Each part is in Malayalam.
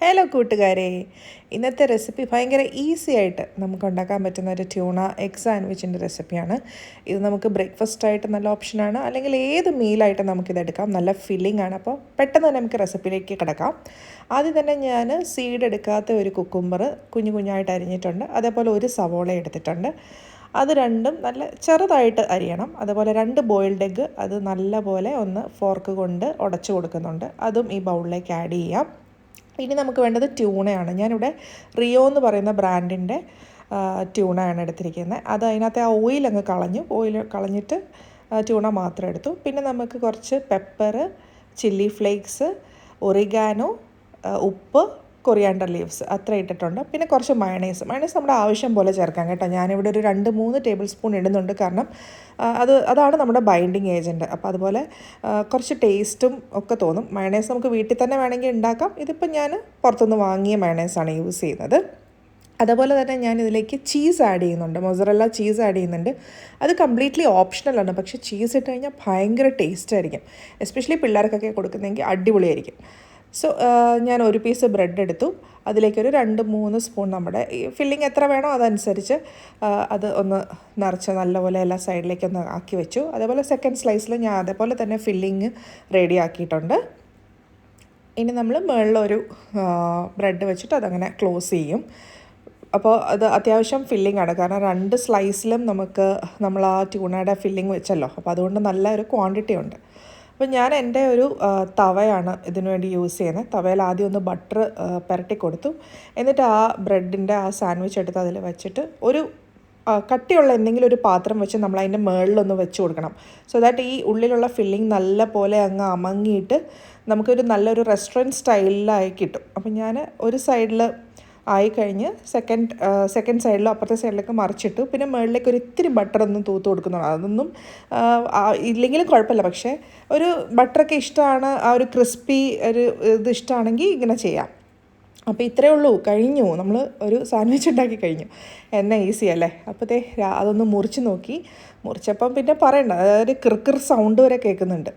ഹലോ കൂട്ടുകാരെ, ഇന്നത്തെ റെസിപ്പി ഭയങ്കര ഈസി ആയിട്ട് നമുക്ക് ഉണ്ടാക്കാൻ പറ്റുന്ന ഒരു ട്യൂണ എഗ് സാൻഡ്വിച്ചിൻ്റെ റെസിപ്പിയാണ്. ഇത് നമുക്ക് ബ്രേക്ക്ഫാസ്റ്റായിട്ട് നല്ല ഓപ്ഷനാണ്, അല്ലെങ്കിൽ ഏത് മീലായിട്ട് നമുക്കിതെടുക്കാം. നല്ല ഫില്ലിംഗ് ആണ്. അപ്പോൾ പെട്ടെന്ന് തന്നെ നമുക്ക് റെസിപ്പിയിലേക്ക് കിടക്കാം. ആദ്യം തന്നെ ഞാൻ സീഡ് എടുക്കാത്ത ഒരു കുക്കുംബർ കുഞ്ഞു കുഞ്ഞായിട്ട് അരിഞ്ഞിട്ടുണ്ട്. അതേപോലെ ഒരു സവോള എടുത്തിട്ടുണ്ട്. അത് രണ്ടും നല്ല ചെറുതായിട്ട് അരിയണം. അതുപോലെ 2 ബോയിൽഡ് എഗ്ഗ് അത് നല്ലപോലെ ഒന്ന് ഫോർക്ക് കൊണ്ട് ഉടച്ചു കൊടുക്കുന്നുണ്ട്. അതും ഈ ബൗളിലേക്ക് ആഡ് ചെയ്യാം. ഇനി നമുക്ക് വേണ്ടത് ട്യൂണയാണ്. ഞാനിവിടെ റിയോ എന്ന് പറയുന്ന ബ്രാൻഡിൻ്റെ ട്യൂണയാണ് എടുത്തിരിക്കുന്നത്. അത് അതിനകത്തെ ആ ഓയിൽ അങ്ങ് ഓയിൽ കളഞ്ഞിട്ട് ട്യൂണ മാത്രം എടുത്തു. പിന്നെ നമുക്ക് കുറച്ച് പെപ്പർ, ചില്ലി ഫ്ലേക്സ്, ഒറിഗാനോ, ഉപ്പ്, കൊറിയാണ്ടർ ലീവ്സ് അത്ര ഇട്ടിട്ടുണ്ട്. പിന്നെ കുറച്ച് മയണൈസ് നമ്മുടെ ആവശ്യം പോലെ ചേർക്കാം കേട്ടോ. ഞാനിവിടെ ഒരു 2-3 ടേബിൾ സ്പൂൺ ഇടുന്നുണ്ട്, കാരണം അതാണ് നമ്മുടെ ബൈൻഡിങ് ഏജൻറ്റ്. അപ്പോൾ അതുപോലെ കുറച്ച് ടേസ്റ്റും ഒക്കെ തോന്നും. മയണൈസ് നമുക്ക് വീട്ടിൽ തന്നെ വേണമെങ്കിൽ ഉണ്ടാക്കാം. ഇതിപ്പോൾ ഞാൻ പുറത്തുനിന്ന് വാങ്ങിയ മയണൈസാണ് യൂസ് ചെയ്യുന്നത്. അതുപോലെ തന്നെ ഞാൻ ഇതിലേക്ക് ചീസ് ആഡ് ചെയ്യുന്നുണ്ട്. മൊസറല്ല ചീസ് ആഡ് ചെയ്യുന്നുണ്ട്. അത് കംപ്ലീറ്റ്ലി ഓപ്ഷണലാണ്, പക്ഷേ ചീസ് ഇട്ട് കഴിഞ്ഞാൽ ഭയങ്കര ടേസ്റ്റ് ആയിരിക്കും. എസ്പെഷ്യലി പിള്ളേർക്കൊക്കെ കൊടുക്കുന്നതെങ്കിൽ അടിപൊളിയായിരിക്കും. സോ ഞാൻ ഒരു പീസ് ബ്രെഡ് എടുത്തു. അതിലേക്കൊരു 2-3 സ്പൂൺ നമ്മുടെ ഈ ഫില്ലിങ് എത്ര വേണോ അതനുസരിച്ച് അത് ഒന്ന് നിറച്ച് നല്ലപോലെ എല്ലാ സൈഡിലേക്കൊന്ന് ആക്കി വെച്ചു. അതേപോലെ സെക്കൻഡ് സ്ലൈസിൽ ഞാൻ അതേപോലെ തന്നെ ഫില്ലിങ് റെഡി ആക്കിയിട്ടുണ്ട്. ഇനി നമ്മൾ മുകളിലൊരു ബ്രെഡ് വെച്ചിട്ട് അതങ്ങനെ ക്ലോസ് ചെയ്യും. അപ്പോൾ അത് അത്യാവശ്യം ഫില്ലിംഗ് ആണ്, കാരണം 2 സ്ലൈസിലും നമ്മൾ ആ ട്യൂണയുടെ ഫില്ലിംഗ് വെച്ചല്ലോ. അപ്പോൾ അതുകൊണ്ട് നല്ല ഒരു ക്വാണ്ടിറ്റി ഉണ്ട്. അപ്പോൾ ഞാൻ എൻ്റെ ഒരു തവയാണ് ഇതിനു വേണ്ടി യൂസ് ചെയ്യുന്നത്. തവയിൽ ആദ്യം ഒന്ന് ബട്ടർ പുരട്ടി കൊടുത്തു. എന്നിട്ട് ആ ബ്രെഡിൻ്റെ ആ സാൻഡ്വിച്ച് എടുത്ത് അതിൽ വെച്ചിട്ട് ഒരു കട്ടിയുള്ള എന്തെങ്കിലും ഒരു പാത്രം വെച്ച് നമ്മൾ അതിൻ്റെ മുകളിലൊന്ന് വെച്ച് കൊടുക്കണം. സോ ദാറ്റ് ഈ ഉള്ളിലുള്ള ഫില്ലിംഗ് നല്ല പോലെ അങ്ങ് അമങ്ങിയിട്ട് നമുക്കൊരു നല്ലൊരു റെസ്റ്റോറൻറ്റ് സ്റ്റൈലിലായി കിട്ടും. അപ്പം ഞാൻ ഒരു സൈഡിൽ ആയിക്കഴിഞ്ഞ് സെക്കൻഡ് സൈഡിലും അപ്പുറത്തെ സൈഡിലേക്ക് മറിച്ചിട്ടു. പിന്നെ മുകളിലേക്ക് ഒരു ഇത്തിരി ബട്ടറൊന്നും തൂത്ത് കൊടുക്കുന്നുണ്ട്. അതൊന്നും ഇല്ലെങ്കിലും കുഴപ്പമില്ല, പക്ഷേ ഒരു ബട്ടറൊക്കെ ഇഷ്ടമാണ്, ആ ഒരു ക്രിസ്പി ഒരു ഇത് ഇഷ്ടമാണെങ്കിൽ ഇങ്ങനെ ചെയ്യാം. അപ്പോൾ ഇത്രയേ ഉള്ളൂ, കഴിഞ്ഞു. നമ്മൾ ഒരു സാൻഡ്വിച്ച് ഉണ്ടാക്കി കഴിഞ്ഞു. എന്നെ ഈസി അല്ലേ. അപ്പോഴത്തെ അതൊന്ന് മുറിച്ച് നോക്കി. മുറിച്ചപ്പം പിന്നെ പറയണ്ട, അതായത് കിർക്കിർ സൗണ്ട് വരെ കേൾക്കുന്നുണ്ട്.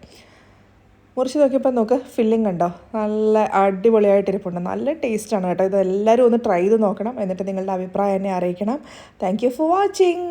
മുറിച്ച് നോക്കിയപ്പോൾ നോക്ക്, ഫില്ലിംഗ് കണ്ടോ, നല്ല അടിപൊളിയായിട്ടിരിപ്പുണ്ട്. നല്ല ടേസ്റ്റാണ് കേട്ടോ. ഇത് എല്ലാവരും ഒന്ന് ട്രൈ ചെയ്ത് നോക്കണം. എന്നിട്ട് നിങ്ങളുടെ അഭിപ്രായം എന്നെ അറിയിക്കണം. Thank you for watching.